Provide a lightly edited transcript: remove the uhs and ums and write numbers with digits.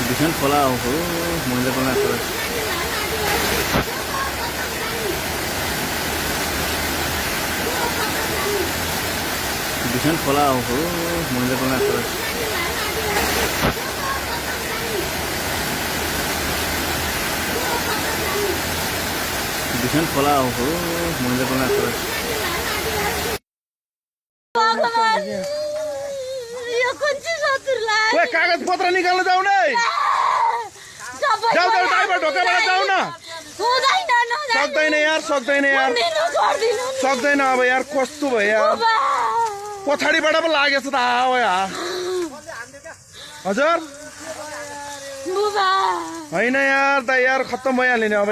भीषण खोला हो मैले पनि भीषण खोला हो मैले पनि भीषण खोला हो मैले पनि कागज पत्र निकाल्न जाऊ नै जाऊ जाऊ ड्राइभर ढोकाबाट जाऊ न सक्दैन यार सक्दैन अब यार कस्तो भयो यार पछाडिबाट पो लागेछ त आओ यार हजुर होइन यार त यार खत्तम भइहाल्यो नि अब